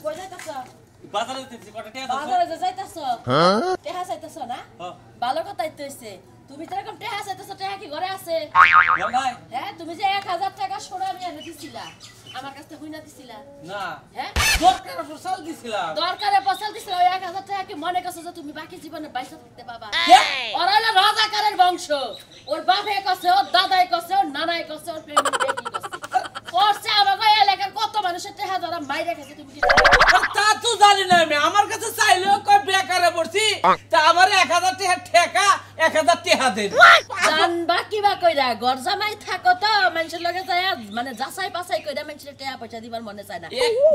কই যাইতাছ বাজারে যাইতেছি কটা টাকা দাও বাজারে যাইতাছ টাকা চাইতাছ না ভালো কথাই তো হইছে তুমি তো এরকম টাকা চাইতাছ টাকা কি ঘরে আছে ভাই হ্যাঁ তুমি যে 1000 টাকা সোনা আমি এনে দিছিলা আমার কাছে হইনা দিছিলা না হ্যাঁ দরকারে ফসল দিছিলাম দরকারে ফসল দিছিলা 1000 টাকা কি মনে করছ যে তুমি বাকি জীবনে বাইসা থাকতে পাবা ওরা হলো রাজাকারের বংশ ওর বাপে কছে ওর দাদাই কছে ওর নানাই কছে ওর প্রেমিক বেটি কছে করছে আমাকে এলাকার কত মানুষের টাকা ধরা মাইরা গেছে তুমি কি তা তো জানি না আমি আমার কাছে চাইলেও কই বেকারে পড়ছি তা আমার 1000 টাকা ঠেকা 1000 টাকা দেন জানবা কিবা কইরা ঘর জামাই থাকো তো মানুষের লগে যায় মানে যাচাই পাছাই কইরা মানুষের টাকা পয়সা দিবার মনে চায় না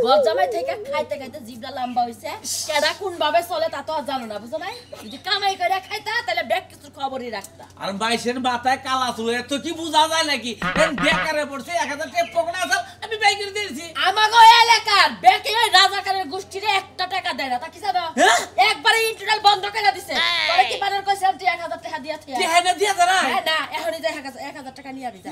ঘর জামাই থেকে খাইতে খাইতে জিভটা লম্বা হইছে কেডা কোন ভাবে চলে তা তো জানো না বুঝো নাই যদি কামাই কইরা খাইতা তাহলে ব্যাগ কিছু খবরই রাখতা আর বাইশের মাথায় কালা চুল এত কি বোঝা যায় নাকি বেকারে পড়ছে 1000 টাকা পকড়া আছে আমি বাই করে দিয়েছি আমাগো এলাকার বেকে ওই রাজাকারের গোষ্ঠীরে 1 টাকা দেয় না তা কি জানো একবারে ইন্টারনেট বন্ধ করে দিছে পরে কি বানার কইছে 1000 টাকা দিয়া থিয়া টাকা দিয়া দাঁড়া না এখনই যাই 1000 টাকা নিয়া দিছা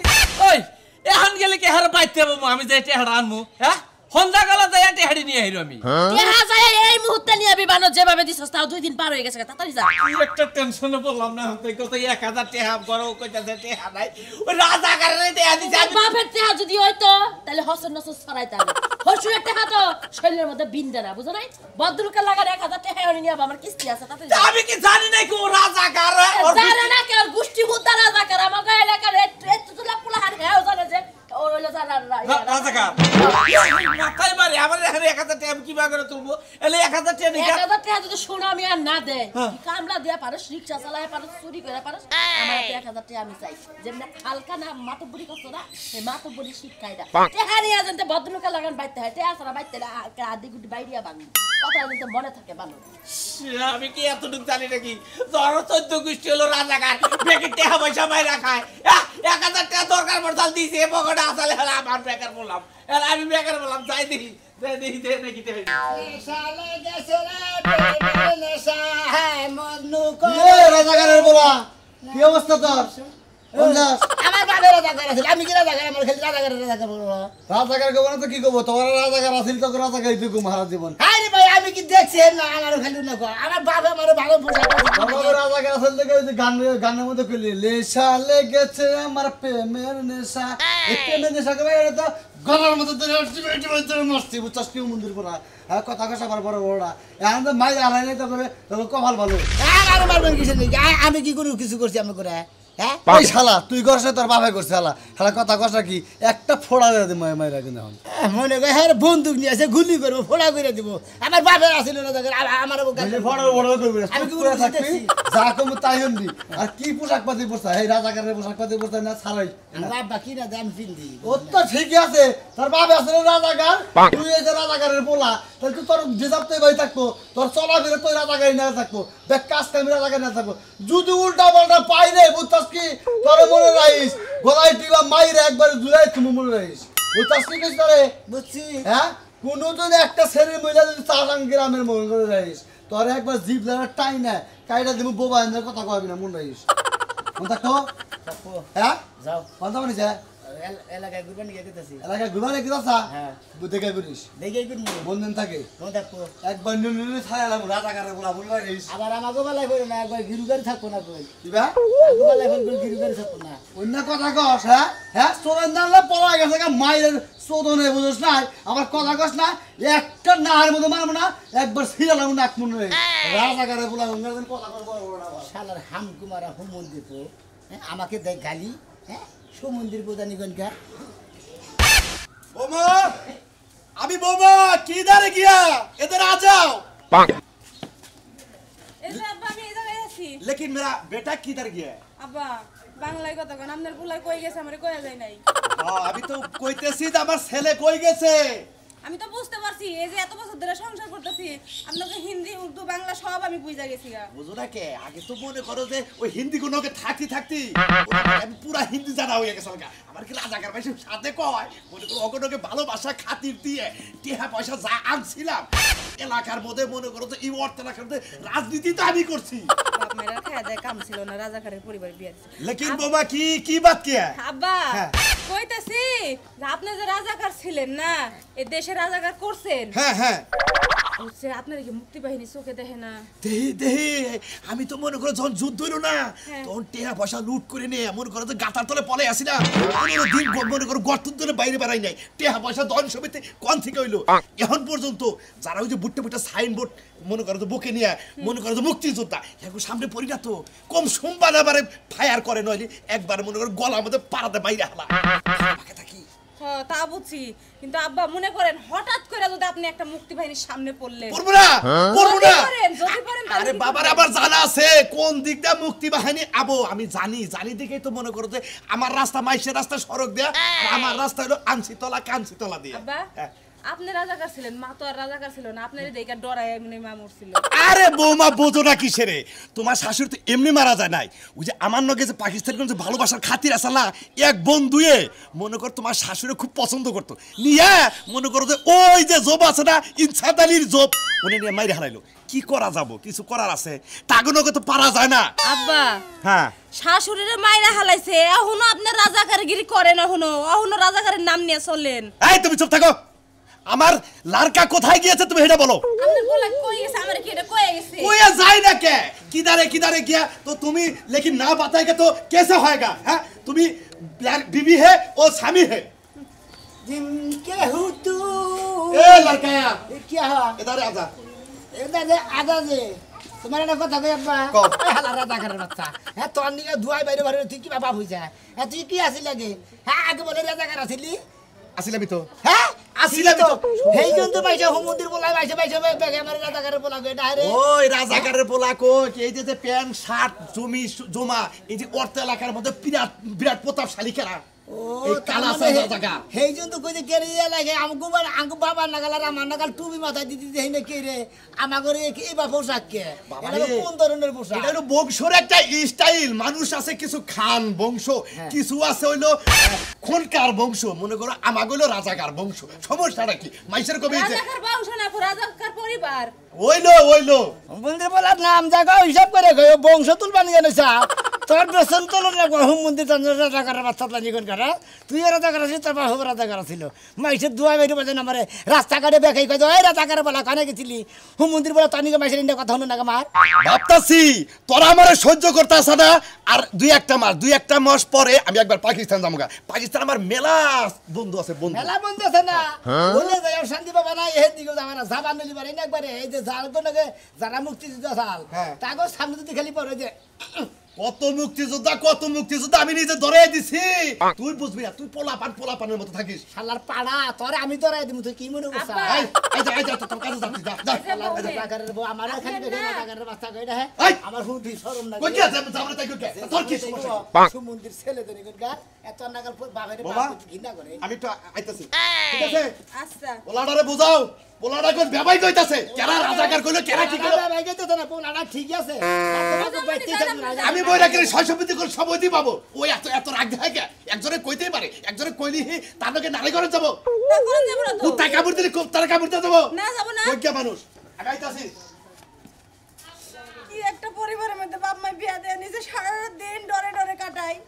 ওই এখন গেলে কি হার বাইতে বাবু আমি যাই টাকা আনমু হ্যাঁ হন্ডা গলা যাই টাকা নিয়ে আইরো আমি টাকা যায় এই মুহূর্তে নিয়ে বিমানো যেভাবে দিছস তাও 2 দিন পার হয়ে গেছে তাড়াতাড়ি যা একটা টেনশনে বললাম না তুই কত 1000 টাকা বড় কইতাছে টাকা নাই ওই রাজাকারের টাকা দিছে আমি বাপের টাকা যদি হইতো তাহলে হসন নসস ছড়াইতাম হসুরের টাকা তো শরীরের মধ্যে বিন্দে না বুঝো নাই বদরুকে লাগার 1000 টাকা এনে নিয়ে আমার কিস্তি আছে তাতে আমি কি জানি না কি ও রাজাকার জানে না কি ওর গোষ্ঠী মুদ্রা রাজাকার আমাকে এলাকার এত তুলা পোলা হার হেও জানে যে ওর হলো রাজাকার মাথায় মারি আমার 1000 টাকা আমি কিভাবে করে তুলবো এলে 1000 টাকা নিকা 1000 টাকা যদি সোনা আমি আর না দে কামলা দিয়া পারো রিকশা চালায় পারো চুরি করে পারো আমার 1000 টাকা আমি চাই যেমন হালকা না মাতবুরি করছ না এই মাতবুরি শিক্ষাইটা টাকা নিয়ে যেতে ভদ্রলোকে লাগান বাইতে হয় টাকা ছাড়া বাইতে আদি গুটি বাইরিয়া ভাঙি কথা কিন্তু মনে থাকে ভালো আমি কি এতটুকু জানি নাকি ধরো 14 গোষ্ঠী হলো রাজাকার বেকে টাকা পয়সা মাইরা খায় 1000 টাকা দরকার পড়তাল দিছে পকেটে আসলে হলো আমার বেকার বললাম আর আমি বেকার বললাম যাই দেখি দে নাকি দে সালে গেছে রে নেশা হ্যাঁ মনু কো রাজাকারের বলা কি অবস্থা তোর আমার বাবা রাজাকার আছে আমি কি রাজাকার আমার খালি রাজাকার বলবো রাজাকার কব না তো কি কব তোমার রাজাকার আছিল তো রাজাকারই তুই মহারাজ জীবন আরে ভাই আমি কি দেখছি না আমার খালি না কো আমার বাবা আমার ভালো পোশাক বাবা রাজাকার আছিল দেখে ওই যে গানের মধ্যে কইলি লেশা লেগেছে আমার প্রেমের নেশা এই প্রেমের নেশা করে এটা তো গলার মধ্যে ধরে মস্তি বুঝছস কি মন্দির পড়া কথা কথা আবার বড় বড়রা এখন তো মাই আলাই নাই তারপরে কপাল ভালো আর মারবেন কিছু নেই আমি কি করি কিছু করছি আমি করে হ্যাঁ ওই শালা তুই করছ তোর বাপে করছে শালা শালা কথা কষ্ট কি একটা ফোড়া দিয়ে দে মাইরা কিনা এখন মনে করে হ্যাঁ বন্দুক নিয়ে আসে গুলি করবো ফোড়া করে দিব আমার বাপের আসলে আমার ফোড়া বড় করবি আমি কি করে থাকবি যা কম তাই হন্দি আর কি পোশাক পাতি পরছ এই রাজাকারের পোশাক পাতি পরছ না ছাড়াই বাবা কি না দাম পিন্দি ও তো ঠিকই আছে তোর বাপ আসলে রাজাকার তুই এই যে রাজাকারের পোলা তাহলে তোর যে যাবতে ভাই থাকবো তোর চলা ফিরে তুই রাজাকারই না থাকবো দেখ কাজ কামি রাজাকার না থাকবো যদি উল্টা পাল্টা পাই রে বুঝতাস কি তোর মনে রাখিস গলায় টিলা মাইরে একবার জুলাই তুমি মনে রাখিস বুঝতাস কি কইছ তোরে বুঝছি হ্যাঁ কোনো যদি একটা ছেলে মহিলা যদি চালান গ্রামের মনে করে রাখিস তোর একবার জিভ লাগা টাই না কাইটা দিব বোবা এনে কথা কবি না মনে রাখিস মন থাকো হ্যাঁ যাও কথা বলিস এলাকায় ঘুরবেন গিয়ে দিতেছি এলাকায় ঘুমালে কি দশা হ্যাঁ দেখে করিস দেখে ঘুরবো বন্ধন থাকে মনে থাকবো একবার নুন ছাড়ালাম রাজাকারের বলা বলবা রাখিস আবার আমাকে বেলায় করে না একবার গিরু গাড়ি থাকবো না কই কিবা আমাকে বেলায় করে গিরু গাড়ি থাকবো না অন্য কথা কস হ্যাঁ হ্যাঁ সোরেন জানলে পড়া গেছে মায়ের শোধনে বুঝোস না আমার কথা কস না একটা নাহের মতো মারবো না একবার সিরালাম নাক মনে রে রাজাকারে বলা কথা কস বড় বড় শালার হাম কুমারা হুমন্দির পো আমাকে দেখ গালি হ্যাঁ সমন্দির প্রধানী গনকা বোমা আমি বোমা কি দাঁড়ে গিয়া এদের आ जाओ এসে আব্বা আমি এই জায়গায় আছি लेकिन मेरा बेटा किधर गया है আব্বা বাংলায় কথা কোন আপনার পুলাই কই গেছে আমারে কইয়া যায় নাই हां अभी तो কইতেছি যে আমার ছেলে কই গেছে আমি তো বুঝতে পারছি এই যে এত বছর ধরে সংসার করতেছি আপনাকে হিন্দি উর্দু বাংলা সব আমি বুঝা গেছি গা বুঝো না কে আগে তো মনে করো যে ওই হিন্দি গুলোকে থাকতি আমি পুরা হিন্দি জানা হয়ে গেছে আমার কি রাজাকার ভাই সাথে কয় মনে করো ওগুলোকে ভালোবাসা খাতির দিয়ে টিহা পয়সা যা আনছিলাম এলাকার মধ্যে মনে করো যে এই অর্থ এলাকার মধ্যে রাজনীতি তো আমি করছি মেয়েরা খাওয়া দেয় কাম ছিল না রাজাকারের পরিবারে বিয়ে দিছে लेकिन बोमा की बात क्या है আব্বা হ্যাঁ। কইতাছি যে আপনি যে রাজাকার ছিলেন না এই দেশে রাজাকার করছেন হ্যাঁ হচ্ছে আপনার কি মুক্তি বাহিনী চোখে দেখে না দেহি আমি তো মনে করো যখন যুদ্ধ হইলো না হ্যাঁ। তখন টেহা পয়সা লুট করে নিয়ে মনে করো যে গাতার তলে পলে আসি না 15 দিন মনে করো গর্তের তলে বাইরে বেড়াই নাই টেহা পয়সা ধন সমিতি কোন থেকে হইলো এখন পর্যন্ত যারা ওই যে বুট্টে বুট্টে সাইনবোর্ড মনে করো যে বুকে নিয়ে মনে করো যে মুক্তিযোদ্ধা এখন সামনে পড়ি না তো কম সোমবার আবার ফায়ার করে নইলে একবার মনে করো গলা মধ্যে পাড়াতে বাইরে হালা বাকি থাকি হ্যাঁ তা বুঝছি কিন্তু আব্বা মনে করেন হঠাৎ করে যদি আপনি একটা মুক্তি বাহিনীর সামনে পড়লেন করবো না যদি পারেন আরে বাবার আবার জানা আছে কোন দিকটা মুক্তি বাহিনী আবো আমি জানি দেখেই তো মনে করো যে আমার রাস্তা মাইশের রাস্তা সড়ক দেয়া আর আমার রাস্তা হলো আনসিতলা কানসিতলা দিয়া আব্বা আপনি রাজাকার ছিলেন মা তো আর রাজাকার ছিল না আপনার দেখে ডরায় এমনি মা মরছিল আরে বৌমা বোঝো না কিসেরে তোমার শাশুড়ি তো এমনি মারা যায় নাই ওই যে আমার নগে যে পাকিস্তান যে ভালোবাসার খাতির আছে না এক বন্ধুয়ে মনে কর তোমার শাশুড়ি খুব পছন্দ করতো নিয়ে মনে করো যে ওই যে জব আছে না ইনসাদ আলীর জব উনি নিয়ে মাইরে হারাইলো কি করা যাব কিছু করার আছে তাগুনকে তো পারা যায় না আব্বা হ্যাঁ শাশুড়িরে মাইরা হালাইছে এখনো আপনি রাজাকারগিরি করেন এখনো রাজাকারের নাম নিয়ে চলেন এই তুমি চুপ থাকো আমার লারকা কোথায় গিয়েছে তুমি এটা বলো আপনি বলা কই গেছে আমারে কি এটা কই গেছে कोई जाए ना क्या किधर किया तो तुम्ही लेकिन ना बताएगा तो कैसे होएगा हैं तुम्ही बीवी है और स्वामी है जिनके हूँ तू ए लड़का ये क्या हुआ इधर आजा इधर दे आधा दे तुम्हारे ना কথা কই আব্বা কও। এই হালা রাজাকারের বাচ্চা হ্যাঁ তোর নিকে দুয়াই বাইরে বাইরে তুই কি বাবা হই যায় হ্যাঁ তুই কি আসি লাগে হ্যাঁ আগে বলে রাজাকার আসিলি আসিলামি তো হ্যাঁ আসিলামি তো হেই জন্তু পাইছে হুমুন্দির বলাই পাইছে বেগে আমার রাজাকারের বলা কই এটা রে ওই রাজাকারের পোলা কো এই যে প্যান্ট শার্ট জমা এই যে অর্থ এলাকার মধ্যে বিরাট প্রতাপশালী খেলা এই কালা জায়গা হেই জন্তু কই যে কেরিয়া লাগে আমগো বাবা নাগাল আর আমার নাগাল টুপি মাথায় দিতে দেই না কে রে আমাগরে এই বা পোশাক কে এটা কোন ধরনের পোশাক এটা হলো বংশের একটা স্টাইল মানুষ আছে কিছু খান বংশ কিছু আছে হইলো খনকার বংশ মনে করো আমাগুলো রাজাকার বংশ সমস্যাটা কি মাইসের কবি যে রাজাকার বংশ না রাজাকার পরিবার ওইলো মন্দির বলার নাম জায়গা হিসাব করে বংশ তুলবানি জানিসা তোর বেসন তোল হুম মন্দির রাজাকার বাচ্চা প্লানি কোন কারা তুই রাজাকার আছিস তোর বাবা রাজাকার ছিল মাইসের দুয়াই বাইরে বাজে আমারে রাস্তাঘাটে বেকাই কয় ওই রাজাকার বলা কানে গেছিলি হুম মন্দির বলা তানিকে মাইসের ইন্ডিয়া কথা হলো না আমার ভাবতাছি তোরা আমারে সহ্য করতাছ না আর দুই একটা মাস পরে আমি একবার পাকিস্তান যামগা পাকিস্তান আমার মেলা বন্ধু আছে বন্ধু মেলা বন্ধ আছে না বলে যাই শান্তি বাবা না এই দিকে যাবে না জাবান নিলি পারে না একবারে এই যে জালগুলোকে যারা মুক্তিযুদ্ধ চাল তাকে সামনে যদি খালি পড়ে যে কত মুক্তিযোদ্ধা আমি নিজে ধরে দিছি তুই বুঝবি না তুই পোলাপানের মতো থাকিস শালার পাড়া তোরে আমি তোরাই দিমু তুই কি মনে করছ এই যা তোর কাছে যাচ্ছি যা রাজাকারের বউ আমার খালি দেখে রাজাকারের বাচ্চা কইরা হ্যাঁ এই! আমার হুঁদি শরম লাগে কই কি আছে আমরা তাই কই তোর কি সমস্যা সুমন্দির ছেলে দেনি কোনকার এত নাগাল বাবারে বাবা, বাপ ঘৃণা করে আমি তো আইতাছি ঠিক আছে আচ্ছা পোলাডারে বুঝাও পোলাডা কোন বেবাই কইতাছে কেরা রাজাকার কইলো কেরা কি কইলো ভাই গেতে তো না পোলাটা ঠিক আছে তোমাকে বাইতে থাকবে না আমি বইরা করে শৈশবীতি করে সময় দি পাবো ওই এত রাগ দেখায় কে একজনে কইতেই পারে একজনে কইলি তার লগে নারী করে যাব তা করে যাব না তো কুত্তা কামড় দিলে কুত্তার কামড় দিয়ে দেবো না যাব না কই কে মানুষ আমি আইতাছি কি একটা পরিবারের মধ্যে বাপ মা বিয়া দেয় নিজে সারা দিন ডরে ডরে কাটায়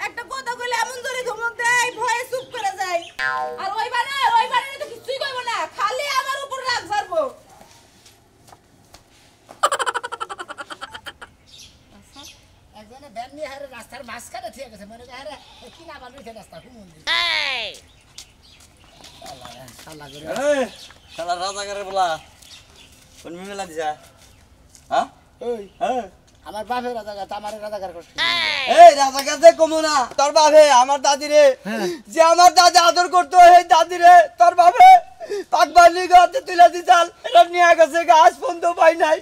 একটা কথা কইলে এমন ধরে ধমক দেয় ভয়ে চুপ করে যায় আর ওই বানে তো কিছুই কইব না খালি আমার উপর রাগ ঝাড়বো একজনে ব্যান নিয়ে হারে রাস্তার মাঝখানে ঠিক আছে মনে করে আরে কি না বালুই রাস্তা হুমন্দির শালা করে শালা রাজাকারের বলা কোন মেলা দিছা হ্যাঁ ওই হ্যাঁ আমার বাপের রাজাকার তামারে রাজাকার করছে এই রাজাকার দে কমু না তোর বাপে আমার দাদি রে যে আমার দাদি আদর করতো এই দাদি রে তোর বাপে পাকবালি গাতে তুলে দিতাল এটা নিয়ে গেছে গাছ পর্যন্ত পাই নাই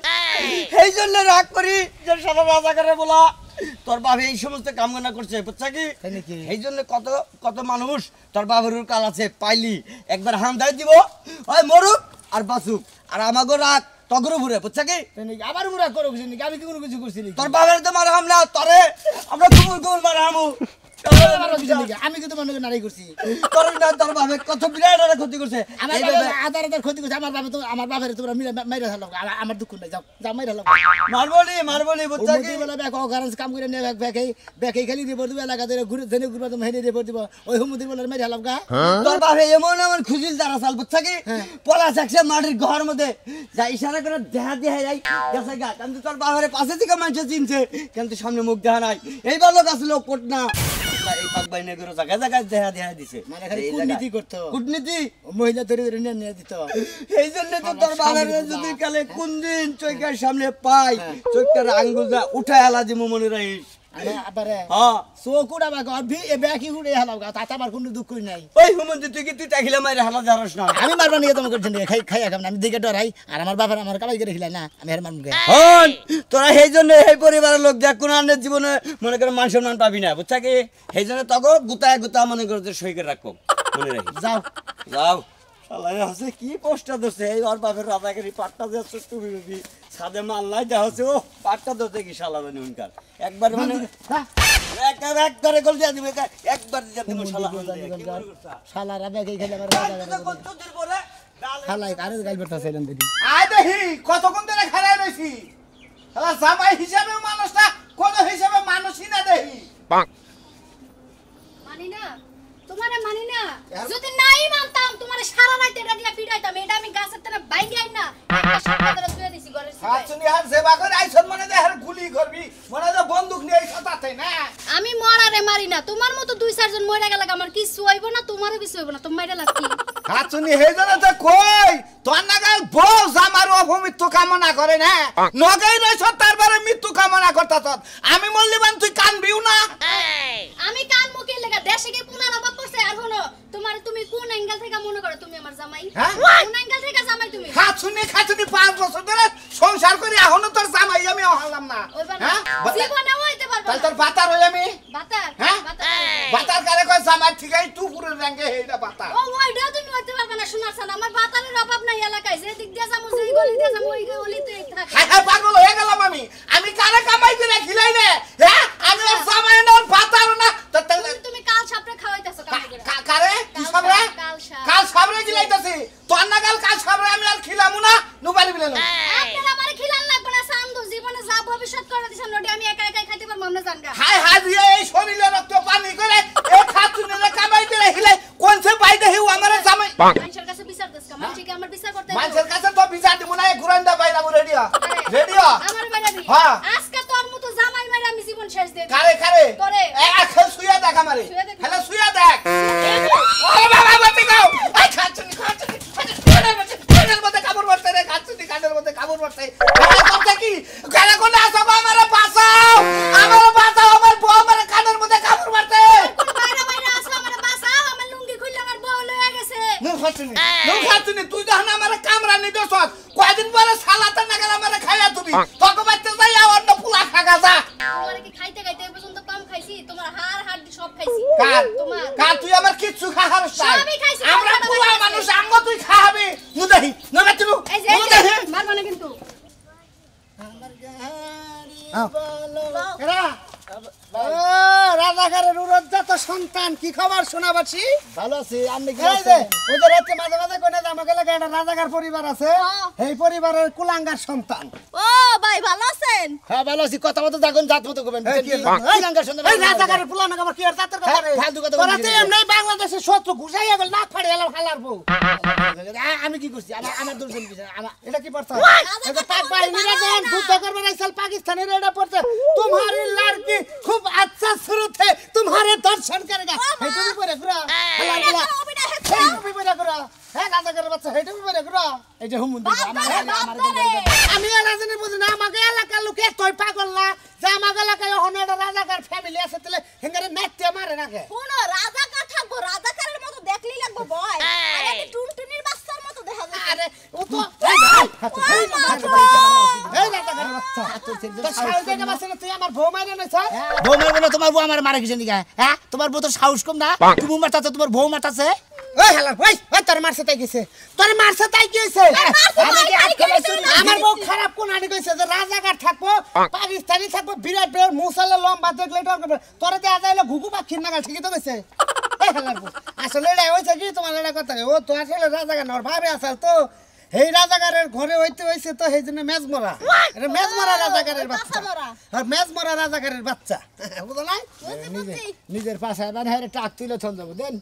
এই জন্য রাগ করি যে শালা রাজাকারে বলা তোর বাপে এই সমস্ত কামনা করছে বুঝছা কি এই জন্য কত মানুষ তোর বাপের কাল আছে পাইলি একবার হামদাই দিব ওই মরুক আর বাসুক আর আমাগো রাগ তগরু ঘুরে বুঝছা কি আবার মুরা করো কিছু নাকি আমি কি কোনো কিছু করছি নাকি তোর বাবার তো মারা হামলা তোরে আমরা কুমুর কুমুর মারা হামু আমি কিন্তু মনে নারী করছি তোর না তোর বাপে কত বিরাট একটা ক্ষতি করছে আমার এইভাবে আধার আধার ক্ষতি করছে আমার বাপের তোমরা মাইরা থাকলো আমার দুঃখ নাই যাও যাও মাইরা লাগো মারবনি বুঝছা কি বলে ব্যাক অকারেন্স কাম করে নিয়ে ব্যাকই খালি রিপোর্ট দিব এলাকা ধরে ঘুরে ধরে ঘুরবা তুমি হেনে রিপোর্ট দিব ওই হুমুদির বলে মাইরা লাগা তোর বাপে এমন এমন খুজিল তারা চাল বুঝছা কি পলা থাকছে মাটির ঘর মধ্যে যা ইশারা করে দেখা দেখা যাই গেছে গা কিন্তু তোর বাপের পাশে থেকে মানুষ চিনছে কিন্তু সামনে মুখ দেখা নাই এইবার লোক আসলো কোট না এই পাক বাইনে করে জায়গা জায়গায় দেখা দেখা দিছে মানে খালি কূটনীতি করতো কূটনীতি মহিলা ধরে ধরে নিয়ে দিত এই জন্য তো তোর বাবার যদি কালে কোন দিন চৈকার সামনে পাই চৈকার আঙ্গুলটা উঠায় আলা দিমু মনে রাখিস আরে আবারে হ্যাঁ সোকুড়া বা গভি এ ব্যাকি হুড়ে হালাও গা তাতে আমার কোনো দুঃখ নাই ওই হুমন্দি তুই কি তুই টাকিলে মাইরে হালা জারস না আমি মারবা নিয়ে তোমাকে খাই খাই খাম আমি দিকে ডরাই আর আমার বাবার আমার কামাই করে খিলাই না আমি আর মারমুগে হন তোরা সেই জন্য এই পরিবারের লোক দেখ কোন আনের জীবনে মনে করে মান সম্মান পাবি না বুঝছা কি সেই জন্য তগো গুতায় গুতা মনে করে সই করে রাখো মনে রাখি যাও যাও শালাই আছে কি পোস্টার ধরছে এই ওর বাপের রাজাগিরি পাট্টা দিচ্ছে টুপি টুপি সাদে মাল্লাই দেওয়া হচ্ছে ও পাট্টা ধরতে কি শালা জানি উনকার একবার মানে একবারে গোল দিয়ে দিবে একবার দিয়ে দিব শালা শালারা ব্যাকি খেলে আমার শালাই আরে গাইল বর্তাছিলেন দিদি আয় দেখি কতক্ষণ ধরে খেলায় রয়েছি জামাই হিসাবে মানুষটা কোন হিসাবে মানুষই না দেখি মানি না তোমারে মানি না যদি নাই মানতাম তোমারে সারা রাত এটা নিয়ে পিটাইতাম এটা আমি গাছের তলে বাইঙ্গে আই না একটা সারা ধরে শুয়ে দিছি ঘরের হাত শুনি আর সেবা করে আইছন মনে দে আর গুলি করবি মনে দে বন্দুক নিয়ে আইছ তাতে না আমি মরারে মারি না তোমার মতো দুই চারজন মরে গেলে আমার কিছু হইব না তোমারও কিছু হইব না তুমি মাইরা লাগছি হাত শুনি হেই জন্য তো কই তোর নাগাল বউ জামার অপমৃত্যু কামনা করে না নগাই রইছ তারপরে মৃত্যু কামনা করতাছ আমি মল্লিবান তুই কানবিও না আমি কান মুখে লাগা দেশে গিয়ে পুনার অভাব পড়ছে আর হলো তোমার তুমি কোন অ্যাঙ্গেল থেকে মনে করো তুমি আমার জামাই হ্যাঁ? কোন অ্যাঙ্গেল থেকে জামাই তুমি হাত শুনি খাচুনি 5 বছর ধরে সংসার করে এখনো তোর জামাই আমি হলাম না ওইবা না হ্যাঁ জীবনে হইতে পারবে তাহলে তোর বাতার হই আমি বাতার হ্যাঁ? বাতার বাতার কারে কয় জামাই ঠিকই তুই পুরো রঙে হেইটা বাতার ও ওইটা তুমি হইতে পারবে না শোনাছ না আমার বাতারের অভাব নাই এলাকায় যে দিক দিয়ে যাবো যে গলি দিয়ে যাবো ওই গলিতে থাকে হাই হাই পাগল হয়ে গেলাম আমি কারে কামাই করে খিলাই রে হ্যাঁ আমি আর জামাই না ওর বাতার না তুমি কাল সাপড়ে খাওয়াইতাছো কাল করে কারে কি সাবরে কাল সাবরে খিলাইতাছি তোর না কাল সাবরে আমি আর খিলামু না নুবালি বিলেন আপনারা আমারে খিলান লাগবে না সামদু জীবনে যা ভবিষ্যৎ করে দিছেন নডি আমি একা একাই খাইতে পারবো আমরা জানগা হাই হাই দিয়ে এই শরীরে রক্ত পানি করে এই খাতুনে কামাই করে খিলাই কোনছে পাই দেহি আমারে জামাই মানুষের কাছে বিচার দেস কা মানুষ কি আমার বিচার করতে মানুষের কাছে তো বিচার দিব না ঘুরান্দা বাইরা রেডিও রেডিও আমার বাইরাবি হ্যাঁ আজকে তোর মতো জামাই মাইরা আমি জীবন শেষ দেব কারে কারে করে এখন শুয়া দেখ আমারে শুয়া দেখ। হ্যালো শুয়া দেখ ও বাবা বাতি গাও আই খাতুনি কানের মধ্যে কাপড় পড়তে রে খাতুনি কানের মধ্যে কাপড় পড়তে কানে করতে কি কানে কোন আসো আমারে বাঁচাও আমার বউ আমারে কানের মধ্যে কাপড় পড়তে কোন বাইরা বাইরা আসো আমারে বাঁচাও আমার লুঙ্গি খুললে আমার বউ লয়ে গেছে খাতুনি তুই যখন আমারে কামরা নি দছস কয়দিন পরে সালাতে না গেল আমারে খাইয়া তুমি তোকে বাইতে যাই অন্য পুলা খাগা যা তোমারে কি খাইতে খাইতে এই পর্যন্ত কম খাইছি তোমার হাড় সব খাইছি কার তোমার কার তুই আমার কিচ্ছু খাহারস না সবই খাইছি, আমরা খাইছি। পুরা মানুষ আঙ্গ তুই খাবি নুদাহি না তুই এই যে নুদাহি মারবা না কিন্তু রাজাকারের উড়োজাত সন্তান কি খবর শোনাবাছি ভালো আছি আপনি কি এই যে ওদের হচ্ছে মাঝে মাঝে কোনে আমাকে এলাকায় একটা রাজাকার পরিবার আছে এই পরিবারের কুলাঙ্গার সন্তান ও ভাই ভালো আছেন হ্যাঁ ভালো আছি কথা মতো যাগুন জাত মতো কবেন লাঙ্গার সন্তান এই রাজাকারের পুলাঙ্গা আমার কি আর জাতের কথা রে ফালতু কথা তোরা বলছিস। তো এমনি বাংলাদেশের শত্রু ঘুষাইয়া গেল নাক ফাড়ে এলাম হালার বউ আমি কি করছি আমার দুর্জন কিছু আমার এটা কি পড়ছে এই যে পাক বাহিনীরা যখন যুদ্ধ করবে আইসাল পাকিস্তানের এটা পড়ছে তোমারি লড়কি খুব আচ্ছা শুরু থে তোমারে দর্শন করেগা এই তুমি পড়ে ঘুরা হালার বলা এই তুমি পড়ে ঘুরা হ্যাঁ রাজাকারের বাচ্চা এই তুমি পড়ে ঘুরা এই যে হুমুন্দি আমি এলাকার বুঝি না আমাকে এলাকার লোক এতই পাগল না যে আমাকে এলাকায় ওখানে একটা রাজাকার ফ্যামিলি আছে তাহলে হেঙ্গারে নাচতে মারে নাকে কোন রাজাকার থাকবো রাজাকারের মতো দেখলেই লাগবো ভয় আর এই টুনটুনির বাচ্চার মতো দেখা যায় আরে ও তো এই রাজাকারের বাচ্চা তো সাহস দেখে বাসে তুই আমার বউ মাইরে না স্যার বউ মারবে না তোমার বউ আমার মারা কিছু নিকা হ্যাঁ তোমার বউ তো সাহস কম না তুমি মারতাছে তোমার বউ মারতাছে ওই হালার ওই ওই তোর মারছে তাই গেছে তোর মারছে তাই কি হইছে আমার বউ খারাপ কোন আনি কইছে যে রাজাকার থাকবো পাকিস্তানি থাকবো বিরাট বড় মুসালা লম্বা দেখলে তোরে দেয়া যাইলো ঘুঘু পাখির নাগাল ঠিকই তো কইছে এই হালার বউ আসলে এটা হইছে কি তোমার এটা কথা ও তো আসলে রাজাকার না ওর ভাবে আসল তো এই রাজাকারের ঘরে হইতে হইছে তো এই জন্য মেজমরা এটা মেজমরা রাজাকারের বাচ্চা আর মেজমরা রাজাকারের বাচ্চা বুঝো না নিজের পাশে মানে হেরে টাক তুলে থন যাব দেন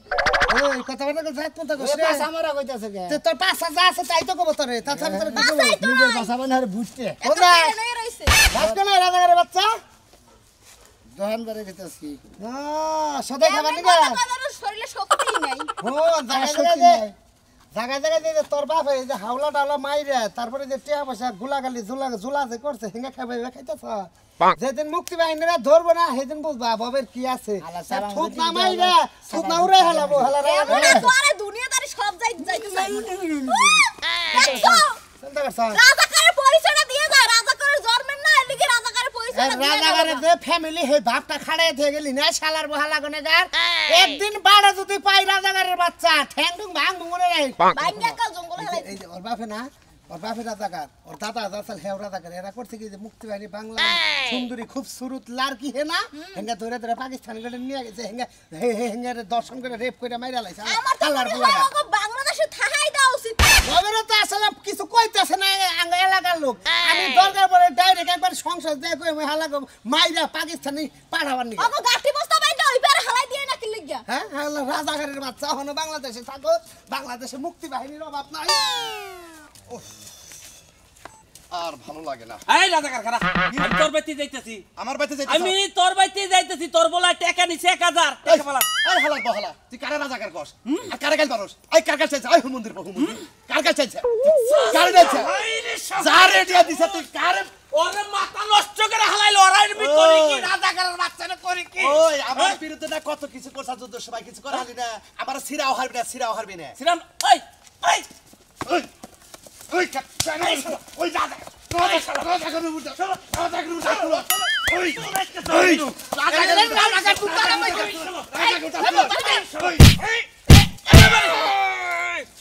ওই কথা বলতে যাইত মত কইছে পাশা মারা কইতাছে কে তে তোর পাশা যা আছে তাই তো কব তোরে তাছাড়া তোর কি কব নিজের পাশা মানে হেরে বুঝতে ওরা বাস কোন রাজাকারের বাচ্চা দহন করে কইতাছি না সদাই খাবার নিগা শরীরে শক্তি নাই ও জায়গায় জায়গায় যে তোর বাপ এই যে হাওলা টাওলা মাইরে তারপরে যে টিয়া পয়সা গুলাগালি ঝুলা যে করছে হেঙ্গা খাইবে খাইতেছ যেদিন মুক্তি বাহিনীরা ধরবো না সেদিন বুঝবা বাবের কি আছে থুত না মাইরে থুত না উড়ে হেলাবো হেলা তোরে দুনিয়াদারি সব যাইতে চিন্তা করছ রাজাকারের পরিচয়টা দিয়ে যা রাজাকারের জন্মের না এদিকে রাজাকারের পরিচয়টা দিয়ে রাজাকারের যে ফ্যামিলি হে বাপটা খাড়ায় থেকে গেলি না শালার বহালা গনেগার একদিন বাড়া যদি পাই রাজাকারের বাচ্চা ঠ্যাং ঠুং ভাঙ মনে রাখ বাইঙ্গা কাল জঙ্গল হেলাই এই যে ওর বাপে না ওর বাপে রাজাকার ওর দাদা আসল হেও রাজাকার এরা করছে কি যে মুক্তি বাহিনী বাংলা সুন্দরী খুব সুরত লাড়কি হে না হেঙ্গা ধরে ধরে পাকিস্তানি গলে নিয়ে গেছে হেঙ্গা দর্শন করে রেপ করে মাইরা লাইছে আমার তো মনে হয় ওকে বাংলাদেশে থাকাই দেওয়া উচিত ওরা তো আসলে কিছু কইতেছে না আঙ্গ এলাকার লোক আমি দরকার পড়ে ডাইরেক্ট একবার সংসদ দিয়ে কই আমি হালাগো মাইরা পাকিস্তানি পাঠাবার নি ওকে গাটি বস্তা বাইন্দা ওই পারে হালাই দিয়ে না কি লাগিয়া হ্যাঁ রাজাকারের বাচ্চা হনো বাংলাদেশে থাকো বাংলাদেশে মুক্তি বাহিনীর অভাব নাই আর ভালো লাগে না এই রাজাকার খারাপ আমি তোর বাইতে যাইতেছি আমার বাইতে যাইতে আমি তোর বাইতে যাইতেছি তোর বলা টাকা নিছে 1000 টাকা বলা এই হালার বহালা তুই কারে রাজাকার কস আর কারে গাল পারস এই কার কাছে আই হুমন্দির হুমন্দির কার কাছে চাইছে কারে যাইছে যারে দিয়া দিছে তুই কারে ওরে মাথা নষ্ট করে হালাইলো ওরা এর করি কি রাজাকারের বাচ্চানে করি কি ওই আমার বিরুদ্ধে না কত কিছু করছ যুদ্ধ সবাই কিছু করালি না আমার সিরাও হারবি না শ্রীরাম ওই ওই ওই ওই ওই রাজাকার মুর্দা ওই ওই রাজাকার পুতারা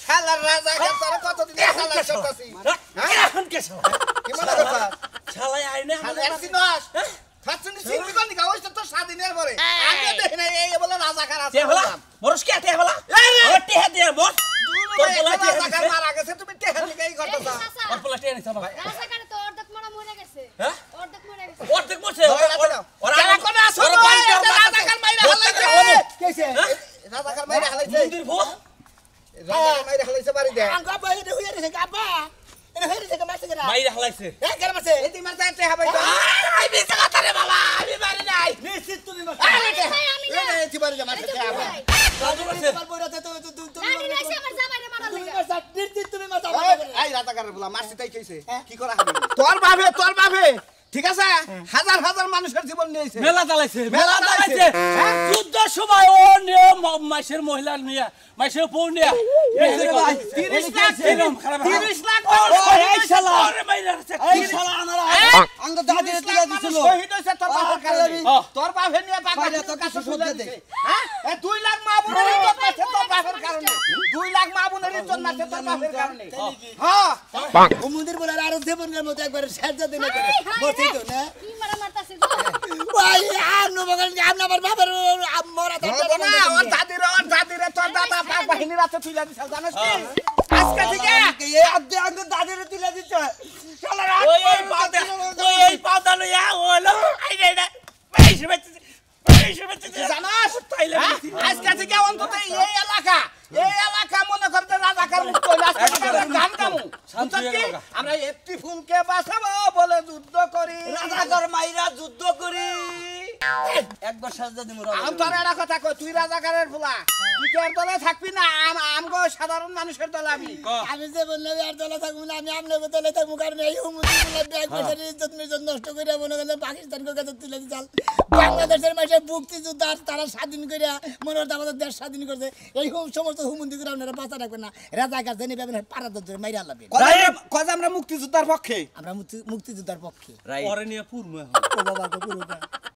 শালার রাজাকার তোর কতদিন শালা সরতাছি এখন কে কি মনে করছ শালাই আইনে শালা একদিনস খাচ্ছনি সিঙ্গি কোন দিকা ওই তো স্বাধীনের পরে আগে দেখে না এই বলে রাজাকার আছে তে হলা বরস কে তে হলা ও তে দে বস তোর বলা তে রাজাকার মারা গেছে তুমি টেহার লিগে এই করতেছ ওর বলা তে নিছ ভাই রাজাকার তো অর্ধেক মারা মরে গেছে হ্যাঁ অর্ধেক মরে গেছে অর্ধেক মরছে ওরা কোন আসো রাজাকার মাইরা হালাইছে কেছে রাজাকার মাইরা হালাইছে মন্দির ভূত রাজাকার মাইরা হালাইছে বাড়ি দে আঙ্গা বাইরে হইয়া রে গাবা এনে হইরে থেকে মাসে গরা মাইরা হালাইছে এ কেন মাসে এই তিমার যাইতে হবে তো আই বিছে কথা রে বাবা আমি বাড়ি নাই নিশ্চিত তুমি আমি না এই তিমার যা মারতে হবে দাদু বলছে নানি নাইছে আমার জামাইরে মারা লাগা এই রাজাকারের বলা মারছি তাই কইছে কি করা হবে তোর বাপে ঠিক আছে হাজার হাজার মানুষের জীবন নিয়েছে মেলা চালাইছে মেলা চালাইছে। যুদ্ধ সময় ও নিয়ে মাইশের মহিলা নিয়ে মাইশের বউ নিয়ে 30 লাখ 30 লাখ এই শালা আরে মাইরা এই শালা আনারা আঙ্গ দাদি তুলে দিছিল শহীদ হইছে তোর বাপের কারণে তোর বাপে নিয়ে পাগলা তোর কাছে সুদে দে হ্যাঁ এ 2 লাখ মা বোনের ইজ্জত মারছে তোর বাপের কারণে 2 লাখ মা বোনের ইজ্জত মারছে তোর বাপের কারণে হ্যাঁ ও মন্দির বলে আর দেবনের মতো একবার সাজা দিনে করে বসে তো না কি মারা মারতাছে গো ওই আর নো বগল আমরা আমার বাবার মরা ধরবো না ওর দাদিরে তোর দাদা পাক বাহিনীর আছে তুলে দিছ জানিস কি আজকে থেকে এই আদে আঙ্গ দাদিরে তুলে দিতে শালা ওই এই পাতা লইয়া হলো আই রে রে বেশি জানাস আজকে থেকে অন্তত এই এলাকা মনে করতে রাজাকার মুক্ত হইল আজকে থেকে গান গামু আমরা একটি ফুলকে বাঁচাবো বলে যুদ্ধ করি রাজাকার মাইরা যুদ্ধ করি একবার সাজা দিমু আমি তোর একটা কথা কই তুই রাজাকারের ফুলা তুই কি আর দলে থাকবি না আমগো সাধারণ মানুষের দলে আমি যে বললাম আর দলে থাকবো না আমি আমনে দলে থাকবো কারণ এই হুমুদিগুলো ব্যাগ পয়সার ইজ্জত মিজত নষ্ট করে মনে করলে পাকিস্তানকে কাছে তুলে দিছাল বাংলাদেশের মানুষের মুক্তিযোদ্ধা তারা স্বাধীন করে মনে হতো আমাদের দেশ স্বাধীন করছে এই সমস্ত হুমুদিগুলো আপনারা বাঁচা রাখবেন না রাজাকার জেনে পাবেন পাড়া ধরে মাইরা আলাবে কথা আমরা মুক্তিযোদ্ধার পক্ষে আমরা মুক্তিযোদ্ধার পক্ষে পরে নিয়ে পূর্ণ ও বাবা গো পুরো